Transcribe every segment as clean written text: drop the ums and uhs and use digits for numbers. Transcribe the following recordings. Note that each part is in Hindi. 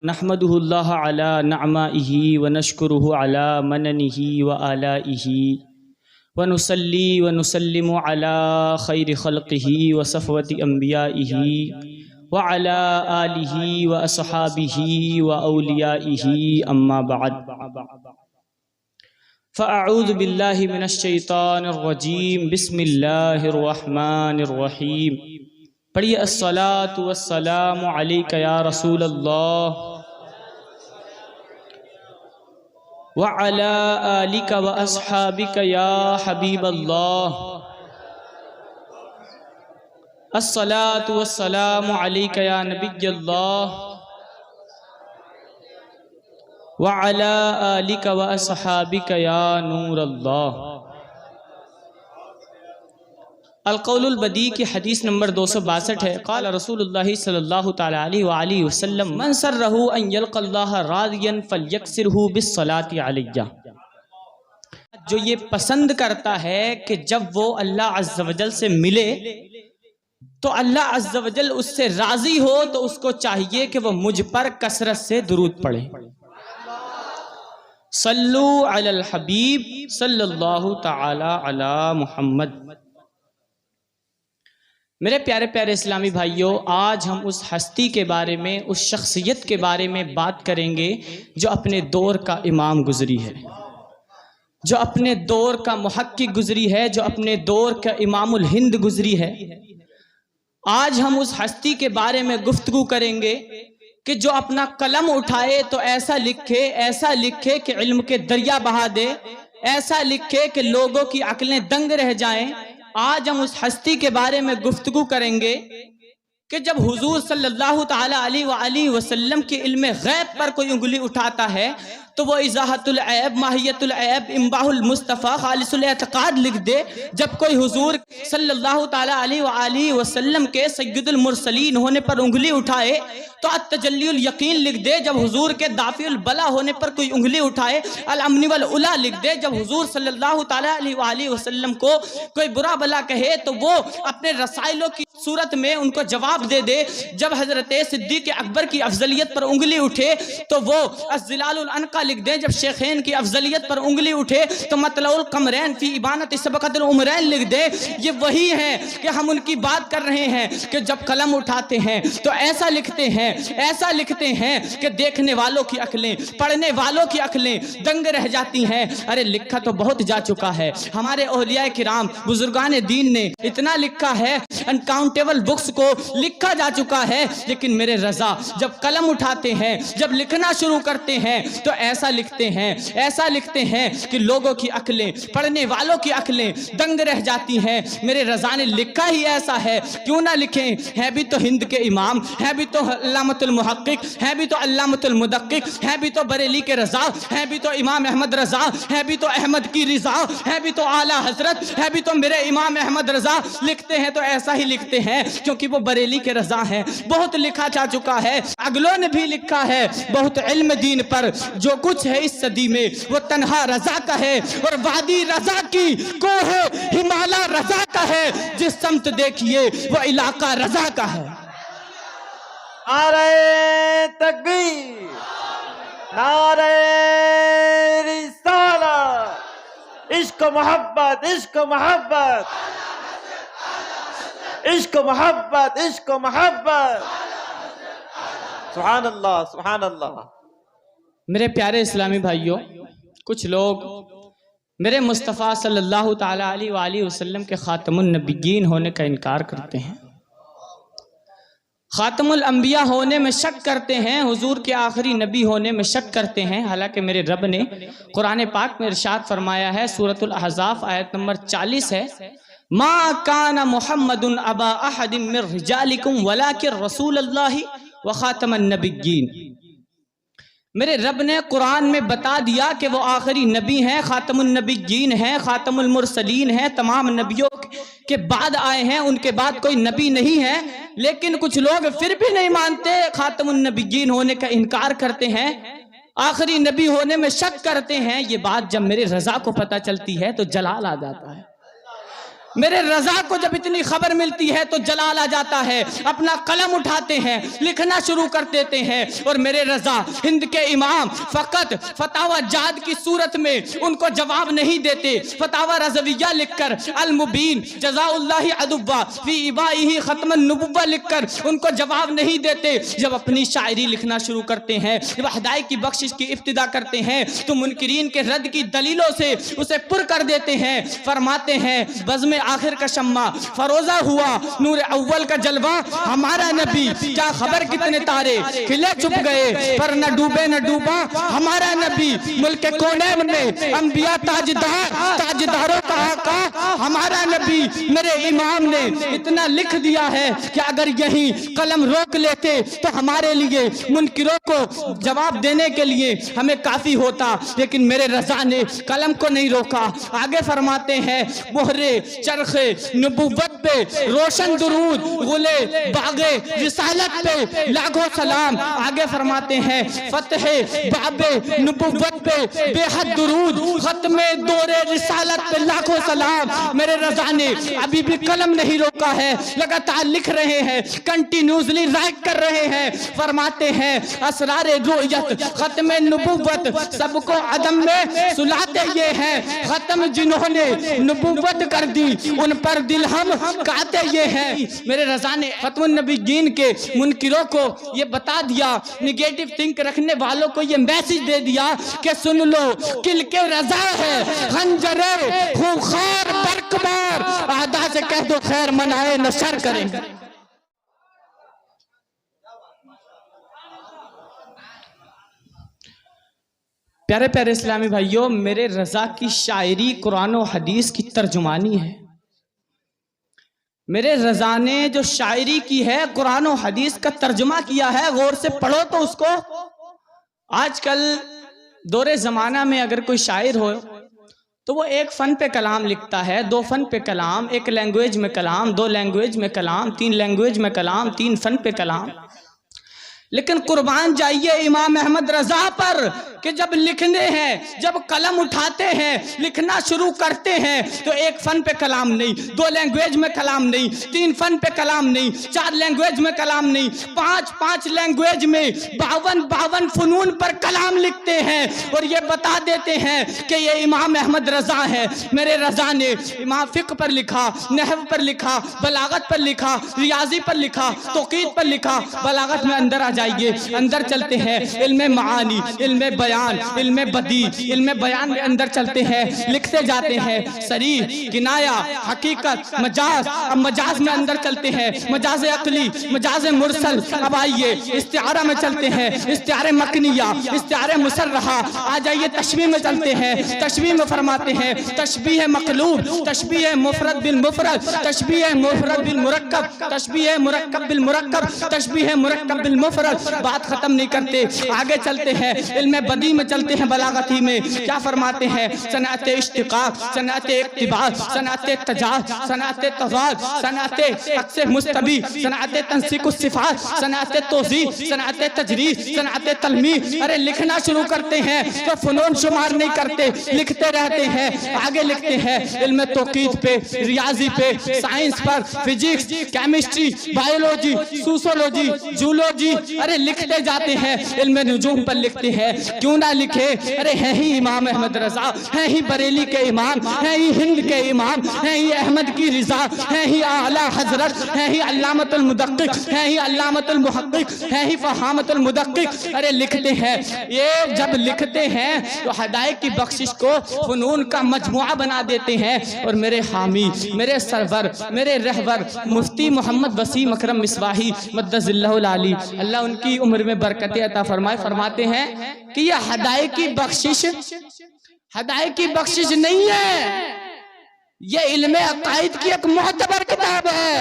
नहमदुहुल्लाह अला नअमाइही व नशकुरुहु अला मननिही व आलाइही व नुसल्ली व नुसल्लिमु अला खैरि खल्क़िही व सफ़वति अंबियाइही व अला आलिही व अस्हाबिही व औलियाइही अम्मा बअद। फ़अऊज़ु बिल्लाहि मिनश शैतानिर रजीम बिस्मिल्लाहिर रहमानिर रहीम। पढ़िए अस्सलातु वस्सलामु अलैका या रसूल अल्लाह व अला आलिका व अस्हाबिका या हबीब अल्लाह। अस्सलातु वस्सलामु अलैका या नबी अल्लाह व अला आलिका व अस्हाबिका या नूर अल्लाह। अलकौलुल बदी की हदीस नंबर 262 है। क़ाल रसूलुल्लाह सल्लल्लाहु तआला अलैहि वसल्लम मन सर्रहु अन यल्क़ल्लाह राज़ियन फ़लयक्सिरहु बिस्सलाति अलैया। जो ये पसंद करता है कि जब वो अल्लाह अज़्ज़ वजल से मिले तो अल्लाह अज़्ज़ वजल उससे राज़ी हो, तो उसको चाहिए कि वो मुझ पर कसरत से दुरूद पढ़े। सल्लु अलल हबीब सल्लल्लाहु तआला अला मुहम्मद। मेरे प्यारे प्यारे इस्लामी भाइयों, आज हम उस हस्ती के बारे में, उस शख्सियत के बारे में बात करेंगे जो अपने दौर का इमाम गुजरी है, जो अपने दौर का मुहक्किक गुजरी है, जो अपने दौर का इमामुल हिंद गुजरी है। आज हम उस हस्ती के बारे में गुफ्तगू करेंगे कि जो अपना कलम उठाए तो ऐसा लिखे कि इल्म के दरिया बहा दे, ऐसा लिखे कि लोगों की अक्लें दंग रह जाएं। आज हम उस हस्ती के बारे में गुफ्तगू करेंगे कि जब हुजूर सल्लल्लाहु ताला अलैहि वसल्लम के इल्म गैब पर कोई उंगली उठाता है तो वो इज़ाहतुल ऐब, माहियतुल ऐब, इम्बाहुल मुस्तफ़ा, खालिसुल एतक़ाद लिख दे। जब कोई हुजूर सल्लल्लाहु ताला अलैहि वसल्लम के सय्यदुल मुरसलीन होने पर उंगली उठाए तो अत-तजल्लीउल यकीन लिख दे। जब हुजूर के दाफ़िउल बला होने पर कोई उंगली उठाए अल-अम्न वल उला लिख दे। जब हुजूर सल्लल्लाहु ताला अलैहि वसल्लम को कोई बुरा भला कहे तो वो अपने रसाइलों की सूरत में उनको जवाब दे दे। जब हजरत सिद्दीक़ अकबर की अफजलियत पर उंगली उठे तो वो अज़्ज़िलालुल अनक़ा लिख दें। जब शेखैन की अफजलियत पर उंगली उठे तो मतलउल क़मरैन फ़ी इबानत सबक़तुल उमरैन लिख दे। ये वही है कि हम उनकी बात कर रहे हैं कि जब कलम उठाते हैं तो ऐसा लिखते हैं कि देखने वालों की अक्लें, पढ़ने वालों की अक्लें दंग रह जाती हैं। अरे लिखा तो बहुत जा चुका है, हमारे औलिया किराम बुजुर्गान दीन ने इतना लिखा है, अनकाउंटेबल बुक्स को लिखा जा चुका है। लेकिन मेरे रजा जब कलम उठाते हैं, जब लिखना शुरू करते हैं तो ऐसा लिखते हैं कि लोगों की अक्लें, पढ़ने वालों की अक्लें दंग रह जाती हैं। मेरे रजा ने लिखा ही ऐसा है, क्यों ना लिखें। है भी तो हिंद के इमाम, है भी तो अल्लामतुल मुहक्किक, है भी तो अल्लामतुल मुदक्किक, है भी तो बरेली के रजा, है भी तो इमाम अहमद रजा, है भी तो अहमद की रिजा, है भी तो आला हजरत, है भी तो मेरे इमाम अहमद रजा। लिखते हैं तो ऐसा ही लिखते हैं क्योंकि वो बरेली के रजा हैं। बहुत लिखा जा चुका है, अगलों ने भी लिखा है बहुत इल्म दीन पर। जो कुछ है इस सदी में वो तन्हा रजा का है और वादी रजा की कोह हिमाला रजा का है। जिस समत देखिए वो इलाका रजा का है। नारे तकबीर, नारे रिसालत, इश्क मोहब्बत, इश्क मोहब्बत, इश्क मोहब्बत, इश्क मोहब्बत। सुभान अल्लाह, सुभान अल्लाह। मेरे प्यारे इस्लामी भाइयों, कुछ लोग मेरे मुस्तफ़ा सल्लल्लाहु ताला अलैहि वसल्लम के ख़ातमुन नबिय्यीन होने का इनकार करते हैं, ख़ातमुल अंबिया होने में शक करते हैं, हुजूर के आखिरी नबी होने में शक करते हैं। हालांकि मेरे रब ने कुरान पाक में इरशाद फरमाया है, सूरतुल अहज़ाब आयत नंबर 40 है, मा काना मुहम्मदुन अबा अहदिम मिर रिजालिकुम वलाकिन रसूलुल्लाहि व ख़ातमन नबिय्यीन। मेरे रब ने कुरान में बता दिया कि वो आखिरी नबी हैं, ख़ातमुन नबिय्यीन हैं, ख़ातमुल मुरसलीन हैं, तमाम नबियों के बाद आए हैं, उनके बाद कोई नबी नहीं है। लेकिन कुछ लोग फिर भी नहीं मानते, ख़ातमुन नबिय्यीन होने का इनकार करते हैं, आखिरी नबी होने में शक करते हैं। ये बात जब मेरे रजा को पता चलती है तो जलाल आ जाता है। मेरे रजा को जब इतनी खबर मिलती है तो जलाल आ जाता है, अपना कलम उठाते हैं, लिखना शुरू कर देते हैं। और मेरे रजा हिंद के इमाम फकत फतावा जाद की सूरत में उनको जवाब नहीं देते। फतावा रज़विया लिखकर, अल मुबीन जज़ाउल्लाहि अदुब्बा फी इबाइही खत्मन नुबुव्वा लिखकर उनको जवाब नहीं देते। जब अपनी शायरी लिखना शुरू करते हैं, जब हिदायत की बख्शिश की इब्तिदा करते हैं तो मुनकिरीन के रद्द की दलीलों से उसे पुर कर देते हैं। फरमाते हैं बज़्म आखिर का शम्मा फरोजा हुआ, नूर अव्वल का जलवा हमारा नबी, क्या खबर कितने तारे खिले छुप गए पर न डूबे न डूबा हमारा नबी। मुल्क के कोने में अंबिया ताजदार, ताजदारों का आका हमारा नबी। मेरे इमाम ने इतना लिख दिया है कि अगर यही कलम रोक लेते तो हमारे लिए मुनकिरों को जवाब देने के लिए हमें काफी होता, लेकिन मेरे रजा ने कलम को नहीं रोका। आगे फरमाते हैं मोहरे चरखे नबुव्वत पे रोशन दुरूद, गुले बागे रिसालत पे लाखों सलाम। आगे फरमाते हैं फतहे बाबे नबुव्वत पे बेहद दुरूद, खत्मे दौरे रिसालत पे लाखों सलाम। मेरे रजा ने अभी भी कलम नहीं रोका है, लगातार लिख रहे हैं, कंटिन्यूसली राइट कर रहे हैं। फरमाते हैं असरारे रुयत खत्मे नबुव्वत, सबको अदम में सुलाते ये हैं। खत्म जिन्होंने नबुव्वत कर दी उन पर दिल हम कहते ये हैं। मेरे रजा ने खत्मुन नबीयीन के मुनकिरों को ये बता दिया, निगेटिव थिंक रखने वालों को ये मैसेज दे दिया कि सुन लो किल के रजा है खंजरे खूंखार बरकबार, आदा से कह दो खैर मनाए न शर करें। प्यारे प्यारे इस्लामी भाइयों, मेरे रजा की शायरी कुरान और हदीस की तर्जुमानी है। मेरे रजा ने जो शायरी की है कुरान और हदीस का तर्जुमा किया है, गौर से पढ़ो तो उसको। आजकल दौरे ज़माना में अगर कोई शायर हो तो वो एक फ़न पे कलाम लिखता है, दो फ़न पे कलाम, एक लैंग्वेज में कलाम, दो लैंग्वेज में कलाम, तीन लैंग्वेज में कलाम, तीन फ़न पे कलाम। लेकिन कुर्बान जाइए इमाम अहमद रजा पर कि जब लिखने हैं, जब कलम उठाते हैं, लिखना शुरू करते हैं तो एक फन पे कलाम नहीं, दो लैंग्वेज में कलाम नहीं, तीन फन पे कलाम नहीं, चार लैंग्वेज में कलाम नहीं, पांच लैंग्वेज में 52 फनून पर कलाम लिखते हैं और ये बता देते हैं कि ये इमाम अहमद रजा है। मेरे रजा ने इमाम फिक्र पर लिखा, नहव पर लिखा, बलागत पर लिखा, रियाजी पर लिखा, तौकीद पर लिखा। बलागत में अंदर आ जाइए, अंदर चलते हैं, इल्मे मानी, इल्मे बयान, इल्मे बदी, इल्मे बयान में अंदर चलते हैं, लिखते जाते हैं सरीह, किनाया, हकीकत, मजाज। अब मजाज में अंदर चलते हैं, मजाज अकली, मजाज मुरसल। अब आइए इस्तिआरा में चलते हैं, इस्तिआरे मकनिया, इस्तिआरे मुसर्रहा। आ जाइए तशबीह में चलते हैं, तशबीह में फरमाते हैं तशबीह मकलूब, तशबीह मुफरद बिल मुफरद, तशबीह मुफरद बिल मुरक्कब, तशबीह मुरक्कब बिल मुरक्कब, तशबीह मुरक्कब बिल मुफरद। बात खत्म नहीं करते, आगे चलते हैं, इल्मे बदी में चलते हैं, बलागती में क्या फरमाते हैं सनअत इश्तिकाक, सनअत इक्तिबास, सनअत तजाज, सनअत तज़ाद, सनअत अक्स मुस्तबी, सनअत तंसीक सिफात, सनअत तौज़ीह, सनअत तजरीद, सनअत तलमीह। अरे लिखना शुरू करते हैं तो फनून शुमार नहीं करते, लिखते रहते हैं। आगे लिखते हैं इल्मे तौकीद पे, रियाजी पे, साइंस पर, physics, chemistry, biology, sociology, zoology. अरे लिखते जाते हैं, इल्मे नुजूम पर लिखते हैं। क्यों ना लिखे, अरे है ही इमाम अहमद रजा, है ही बरेली के इमाम, है ही हिंद के इमाम, है ही अहमद की रिजा, है ही आला हजरत, है ही अल्लामतुल मुदक्किक, है ही अल्लामतुल मुहक्किक, है ही फहामतुल मुदक्किक। अरे लिखते हैं, ये जब लिखते हैं तो हिदायत की बख्शिश को फनून का मजमुआ बना देते हैं। और मेरे हामी, मेरे सरवर, मेरे रहबर मुफ्ती मोहम्मद वसीम अकरम मिसबाही मद्दज़िल्लाहुल आली, अल्लाह उनकी उम्र में बरकतें अता फरमाए, फरमाते हैं कि यह हिदायत की बख्शिश नहीं है, ये इल्मे अकायद की एक मोहतबर किताब है,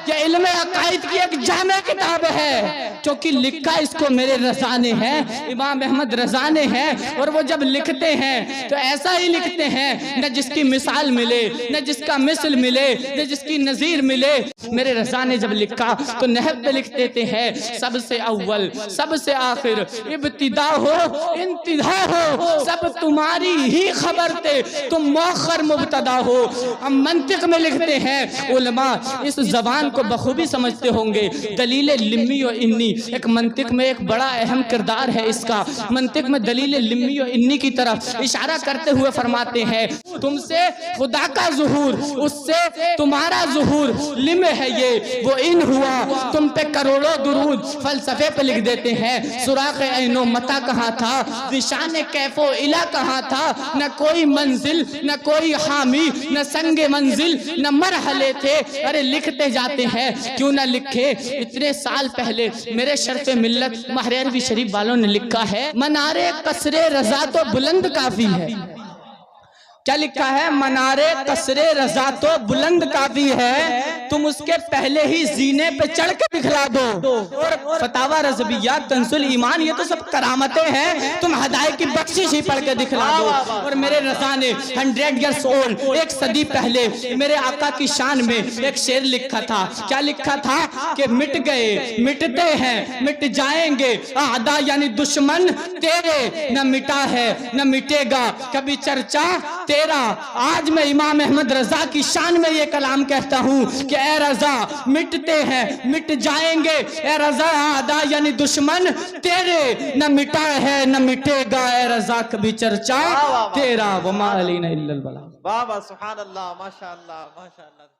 ये इल्मे अकायद की एक जामे किताब है। क्योंकि लिखा इसको मेरे रजा ने है, इमाम अहमद रजा ने है। और वो जब लिखते हैं तो ऐसा ही लिखते हैं, न जिसकी मिसाल मिले, न जिसका मिसल मिले, न जिसकी नजीर मिले। मेरे रजा ने जब लिखा तो नहब पे लिख देते हैं सबसे अव्वल, सबसे आखिर, इब्तिदा हो इंतिहा हो, सब तुम्हारी ही खबर थे, तुम मौखर मुब्तदा हो। हम मंतिक में लिखते हैं। उलमा इस जबान को बखूबी समझते होंगे। दलील लिम्मी और इन्नी एक मंतिक में एक बड़ा अहम किरदार है इसका। मंतिक में दलील लिम्मी और इन्नी की तरफ इशारा करते हुए फरमाते हैं, तुमसे खुदा का ज़ुहूर, उससे तुम्हारा ज़ुहूर, लिम है ये वो इन हुआ, तुम पे करोड़ों दुरूद। फलसफे पे लिख देते हैं, सुराख ऐनो मता कहाँ था, निशान कैफो इला कहाँ था, न कोई मंजिल न कोई हामी, न संगे मंजिल न मरहले थे। अरे लिखते जाते हैं, क्यों ना लिखे। इतने साल पहले मेरे शर्फ़े मिल्लत महर अरबी शरीफ वालों ने लिखा है, मनारे कसरे रजा तो बुलंद काफी है। क्या लिखा है? मनारे कसरे रजा तो बुलंद काफी है, तुम उसके पहले ही जीने पे चढ़ के दिखला दो। और फतावा रज़विया, कंसुल ईमान, ये तो सब करामतें हैं, तुम हदायत की बख्शिश ही पढ़ के दिखला दो। और मेरे रजा ने 100 ईयर्स ओल्ड, एक सदी पहले मेरे आका की शान में एक शेर लिखा था। क्या लिखा था? कि मिट गए मिटते हैं मिट जाएंगे आदा यानी दुश्मन तेरे, न मिटा है न मिटेगा कभी चर्चा तेरा। आज मैं इमाम अहमद रजा की शान में ये कलाम कहता हूँ कि ए रजा मिटते हैं मिट जाएंगे, ए रजा आदा यानी दुश्मन तेरे, न मिटा है न मिटेगा ए रजा कभी चर्चा तेरा। वमा अलैना इल्लल बलाग। वाह वाह, सुभान अल्लाह, माशा अल्लाह, माशा अल्लाह।